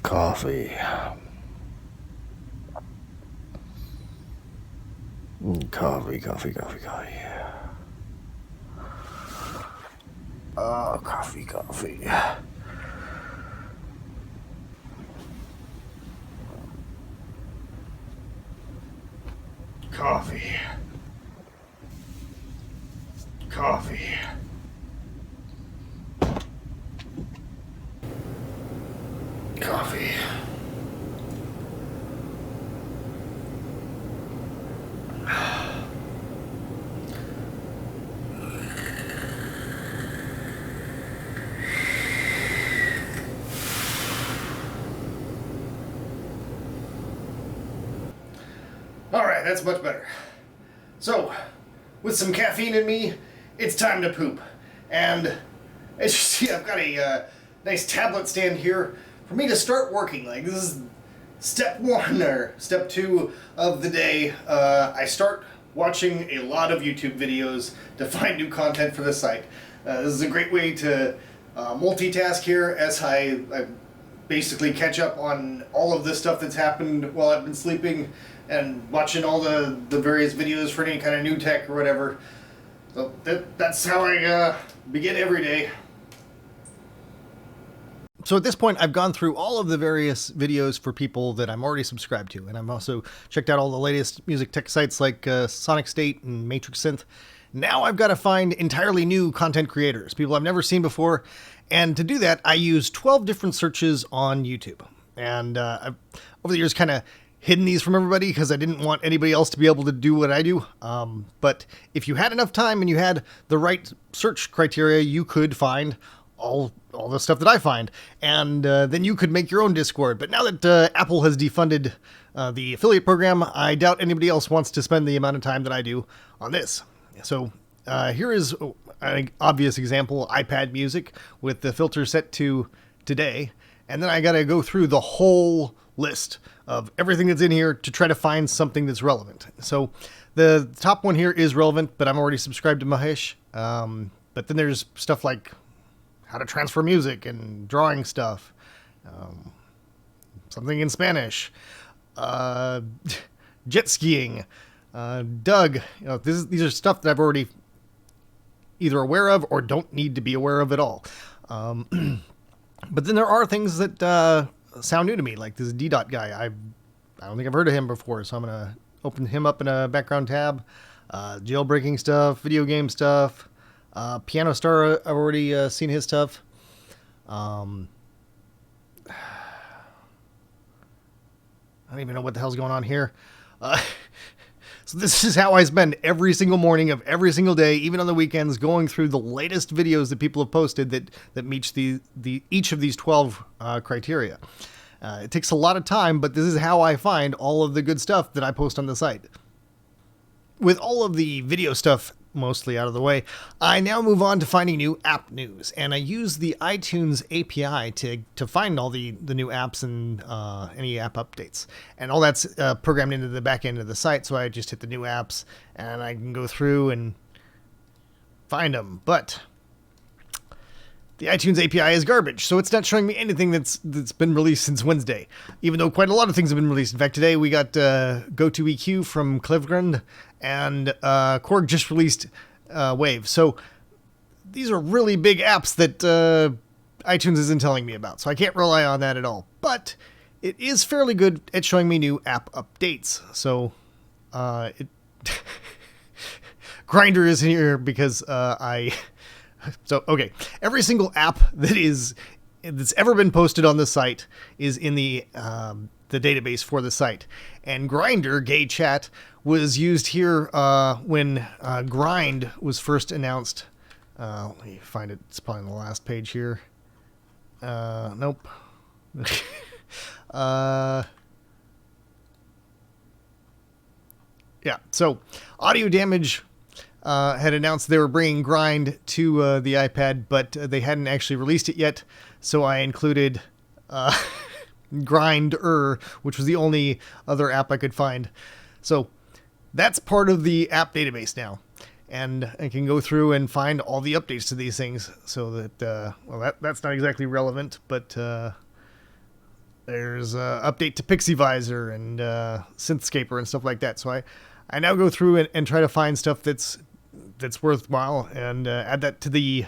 Coffee. Coffee. Oh, coffee. Coffee. Alright, that's much better. So, with some caffeine in me, it's time to poop. And as you see, I've got a nice tablet stand here for me to start working. Like, this is step one or step two of the day. I start watching a lot of YouTube videos to find new content for the site. This is a great way to multitask here as I basically catch up on all of this stuff that's happened while I've been sleeping and watching all the various videos for any kind of new tech or whatever. So that's how I begin every day. So at this point, I've gone through all of the various videos for people that I'm already subscribed to, and I've also checked out all the latest music tech sites like Sonic State and Matrix Synth. Now I've got to find entirely new content creators, people I've never seen before, and to do that, I use 12 different searches on YouTube. And I've, over the years, kind of hidden these from everybody because I didn't want anybody else to be able to do what I do. But if you had enough time and you had the right search criteria, you could find all the stuff that I find, and then you could make your own Discord. But now that Apple has defunded the affiliate program, I doubt anybody else wants to spend the amount of time that I do on this. So here is an obvious example: iPad music with the filter set to today, and then I got to go through the whole list of everything that's in here to try to find something that's relevant. So the top one here is relevant, but I'm already subscribed to Mahesh. But then there's stuff like how to transfer music and drawing stuff, something in Spanish, jet skiing, Doug. You know, these are stuff that I've already either aware of or don't need to be aware of at all. But then there are things that sound new to me, like this D-Dot guy. I don't think I've heard of him before, so I'm gonna open him up in a background tab. Jailbreaking stuff, video game stuff. Piano Star, I've already seen his stuff. I don't even know what the hell's going on here. So this is how I spend every single morning of every single day, even on the weekends, going through the latest videos that people have posted that meet each of these 12 criteria. It takes a lot of time, but this is how I find all of the good stuff that I post on the site. With all of the video stuff mostly out of the way, I now move on to finding new app news, and I use the iTunes API to find all the new apps and any app updates, and all that's programmed into the back end of the site. So I just hit the new apps and I can go through and find them. But the iTunes API is garbage, so it's not showing me anything that's been released since Wednesday, even though quite a lot of things have been released. In fact, today we got Go2EQ from Cleveland, and Korg just released Wave. So these are really big apps that iTunes isn't telling me about, so I can't rely on that at all. But it is fairly good at showing me new app updates. So Grindr is here because So, okay, every single app that's ever been posted on the site is in the database for the site. And Grindr, gay chat, was used here when Grind was first announced. Let me find it. It's probably on the last page here. Nope. Yeah, so Audio Damage had announced they were bringing Grind to the iPad, but they hadn't actually released it yet, so I included Grinder, which was the only other app I could find. So that's part of the app database now, and I can go through and find all the updates to these things, so that, well, that's not exactly relevant, but There's update to Pixie Visor and Synthscaper and stuff like that. So I now go through and try to find stuff that's worthwhile and add that to the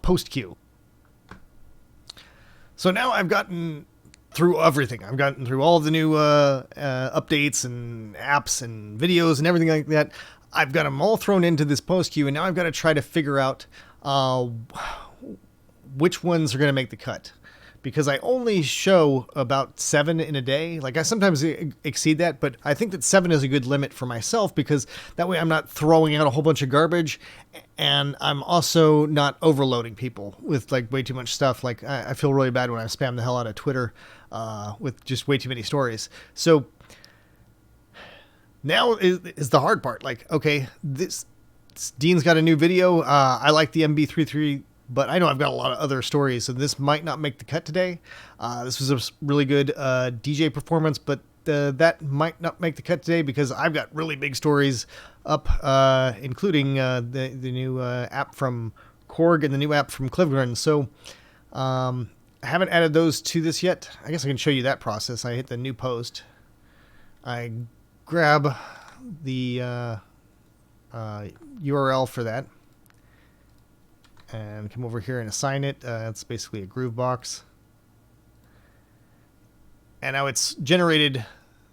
post queue. So now I've gotten through everything. I've gotten through all of the new updates and apps and videos and everything like that. I've got them all thrown into this post queue, and now I've got to try to figure out which ones are going to make the cut. Because I only show about 7 in a day. Like, I sometimes exceed that, but I think that 7 is a good limit for myself, because that way I'm not throwing out a whole bunch of garbage, and I'm also not overloading people with like way too much stuff. Like, I feel really bad when I spam the hell out of Twitter with just way too many stories. So now is the hard part. Like, okay, this Dean's got a new video. I like the MB33, but I know I've got a lot of other stories, so this might not make the cut today. This was a really good DJ performance, but that might not make the cut today because I've got really big stories up, including the new app from Korg and the new app from Clivgren. So I haven't added those to this yet. I guess I can show you that process. I hit the new post. I grab the URL for that, and come over here and assign it. It's basically a groove box. And now it's generated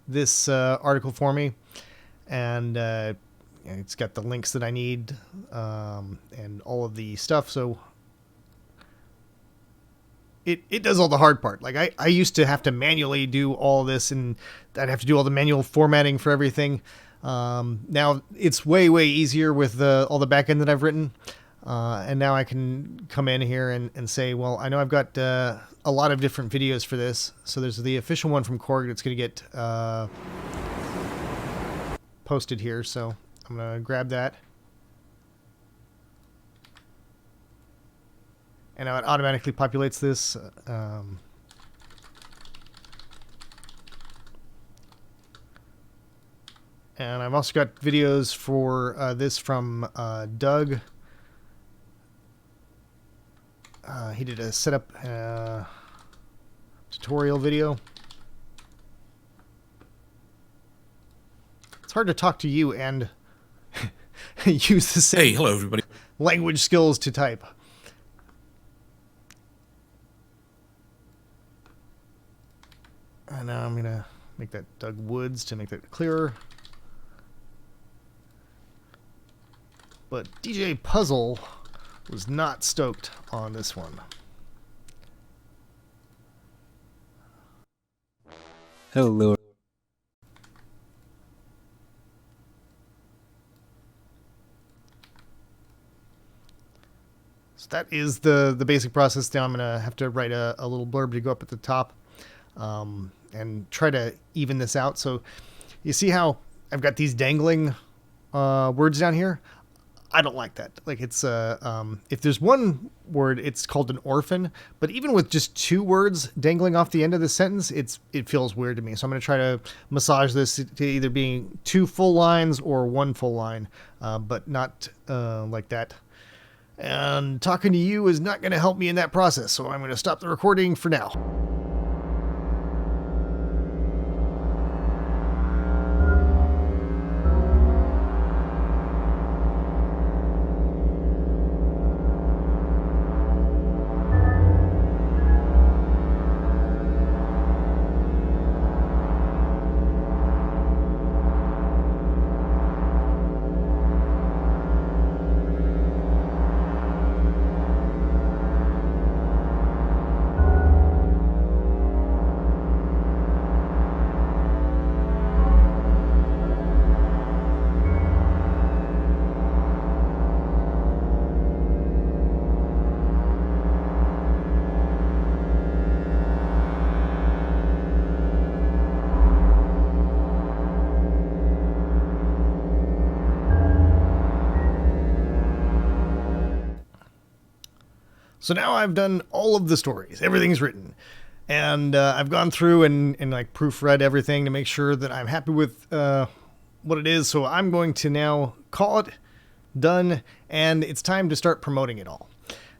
this article for me. And it's got the links that I need and all of the stuff. So it does all the hard part. Like, I used to have to manually do all this, and I'd have to do all the manual formatting for everything. Now it's way easier with all the backend that I've written. And now I can come in here and say, well, I know I've got a lot of different videos for this. So there's the official one from Korg that's going to get posted here. So I'm going to grab that. And now it automatically populates this. And I've also got videos for this from Doug. He did a setup tutorial video. It's hard to talk to you and use the same hello everybody. Language skills to type. And now I'm going to make that Doug Woods to make that clearer. But DJ Puzzle was not stoked on this one. Hello. So that is the basic process. Now I'm going to have to write a little blurb to go up at the top and try to even this out. So you see how I've got these dangling words down here? I don't like that. Like, it's if there's one word, it's called an orphan, but even with just 2 words dangling off the end of the sentence, it feels weird to me. So I'm going to try to massage this to either being 2 full lines or 1 full line, but not like that. And talking to you is not going to help me in that process, so I'm going to stop the recording for now. So now I've done all of the stories. Everything's written. And I've gone through and like proofread everything to make sure that I'm happy with what it is. So I'm going to now call it done, and it's time to start promoting it all.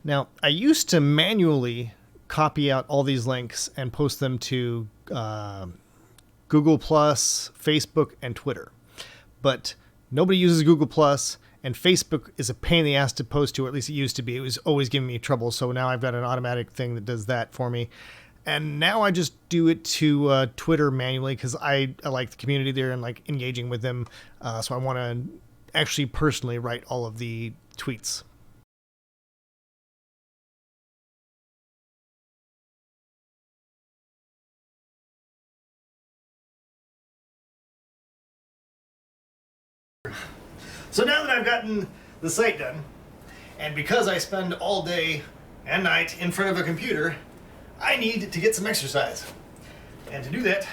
Now, I used to manually copy out all these links and post them to Google Plus, Facebook, and Twitter. But nobody uses Google Plus, and Facebook is a pain in the ass to post to, or at least it used to be. It was always giving me trouble, so now I've got an automatic thing that does that for me. And now I just do it to Twitter manually because I like the community there and like engaging with them. So I want to actually personally write all of the tweets. So now that I've gotten the site done, and because I spend all day and night in front of a computer, I need to get some exercise. And to do that,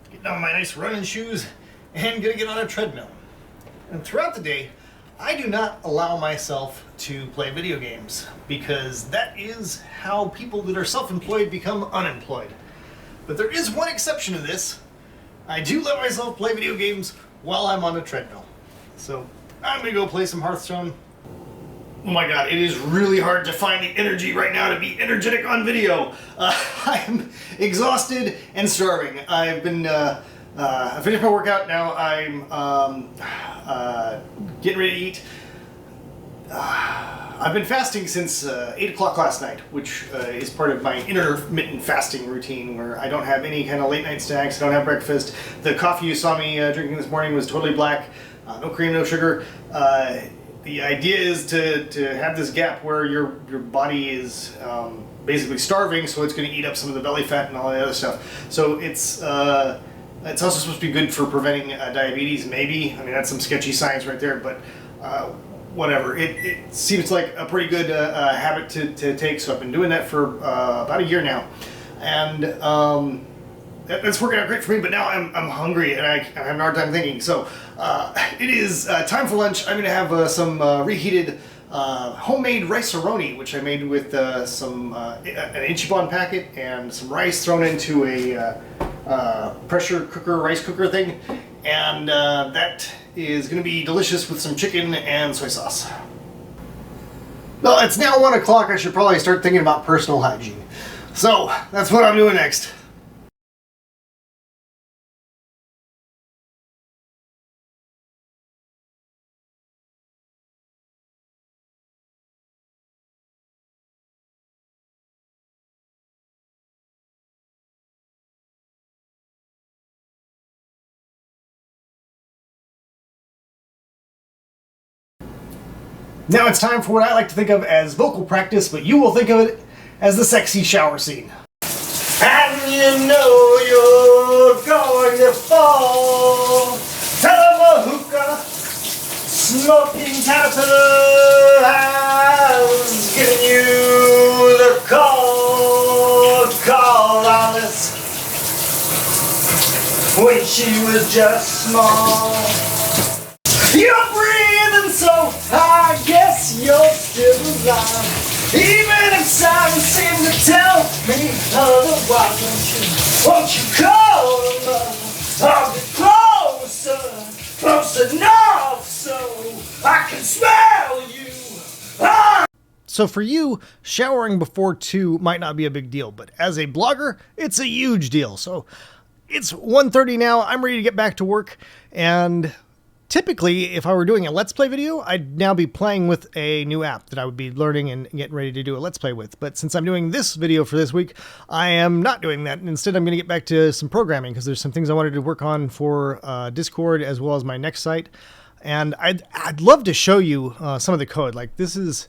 get down my nice running shoes and gonna get on a treadmill. And throughout the day, I do not allow myself to play video games because that is how people that are self-employed become unemployed. But there is one exception to this. I do let myself play video games while I'm on a treadmill. So I'm gonna go play some Hearthstone. Oh my god, it is really hard to find the energy right now to be energetic on video. I'm exhausted and starving. I've been, I finished my workout, now I'm getting ready to eat. I've been fasting since 8 o'clock last night, which is part of my intermittent fasting routine where I don't have any kind of late night snacks, I don't have breakfast. The coffee you saw me drinking this morning was totally black, no cream, no sugar. The idea is to have this gap where your body is basically starving, so it's going to eat up some of the belly fat and all the other stuff. So it's also supposed to be good for preventing diabetes, maybe. I mean, that's some sketchy science right there, but whatever. It seems like a pretty good habit to take, so I've been doing that for about a year now. And that's working out great for me, but now I'm hungry and I'm having a hard time thinking. So it is time for lunch. I'm going to have some reheated homemade rice-a-roni, which I made with an Ichiban packet and some rice thrown into a pressure cooker, rice cooker thing. And that is going to be delicious with some chicken and soy sauce. Well, it's now 1 o'clock. I should probably start thinking about personal hygiene. So that's what I'm doing next. Now it's time for what I like to think of as vocal practice, but you will think of it as the sexy shower scene. And you know you're going to fall. Tell 'em a hookah, smoking caterpillar has given you the call Alice when she was just small. You're breathing so I guess you're still alive. Even if science seems to tell me otherwise, won't you call them? I'll get close enough so I can smell you. So for you, showering before 2 might not be a big deal, but as a blogger, it's a huge deal. So it's 1:30 now. I'm ready to get back to work, and typically, if I were doing a Let's Play video, I'd now be playing with a new app that I would be learning and getting ready to do a Let's Play with. But since I'm doing this video for this week, I am not doing that. Instead, I'm going to get back to some programming because there's some things I wanted to work on for Discchord as well as my next site. And I'd love to show you some of the code. Like this is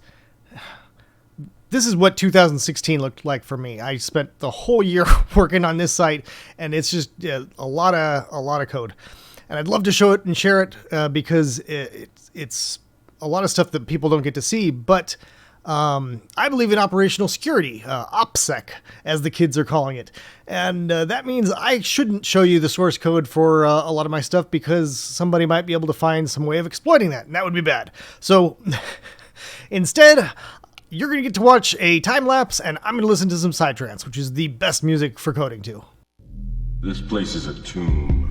what 2016 looked like for me. I spent the whole year working on this site, and it's just a lot of code. And I'd love to show it and share it because it's a lot of stuff that people don't get to see. But I believe in operational security, OPSEC, as the kids are calling it. And that means I shouldn't show you the source code for a lot of my stuff because somebody might be able to find some way of exploiting that, and that would be bad. So instead, you're going to get to watch a time lapse, and I'm going to listen to some psytrance, which is the best music for coding to. This place is a tomb.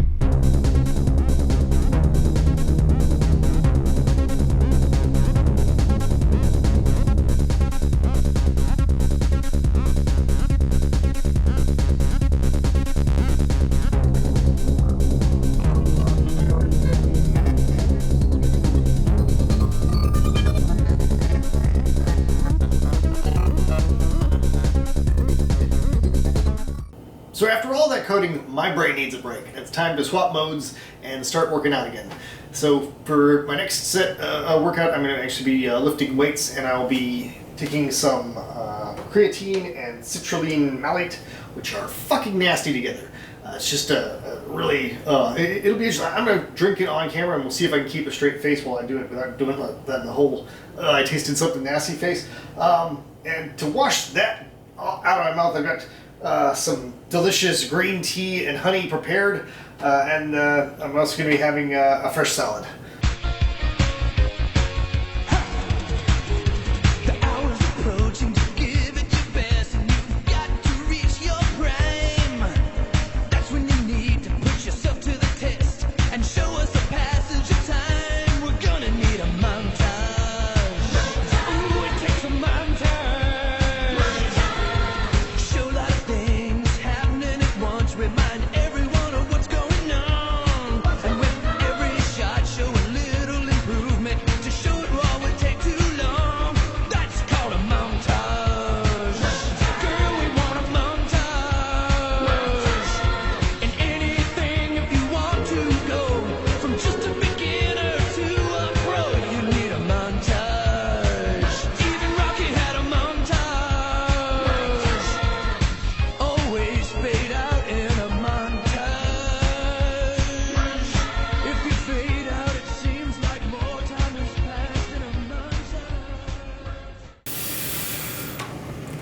So after all that coding, my brain needs a break. It's time to swap modes and start working out again. So for my next set workout, I'm going to actually be lifting weights, and I'll be taking some creatine and citrulline malate, which are fucking nasty together. It's just a really, it'll be interesting. I'm going to drink it on camera, and we'll see if I can keep a straight face while I do it without doing the whole I tasted something nasty face. And to wash that out of my mouth, I've got some delicious green tea and honey prepared, and I'm also going to be having a fresh salad.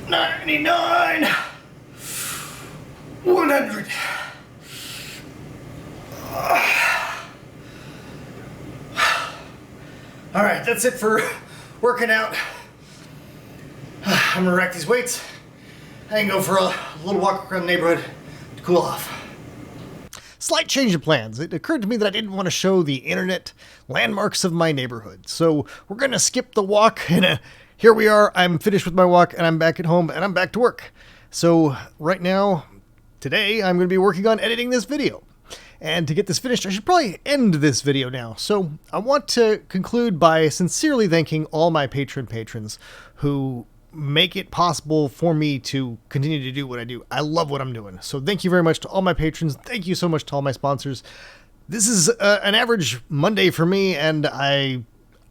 $99, $100. All right, that's it for working out. I'm gonna rack these weights. I can go for a little walk around the neighborhood to cool off. Slight change of plans. It occurred to me that I didn't want to show the internet landmarks of my neighborhood. So we're gonna skip the walk, and here we are. I'm finished with my walk, and I'm back at home, and I'm back to work. So right now, today, I'm gonna be working on editing this video. And to get this finished, I should probably end this video now. So I want to conclude by sincerely thanking all my patrons who make it possible for me to continue to do what I do. I love what I'm doing. So thank you very much to all my patrons. Thank you so much to all my sponsors. This is an average Monday for me, and I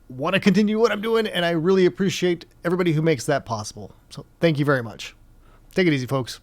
want to continue what I'm doing, and I really appreciate everybody who makes that possible. So thank you very much. Take it easy, folks.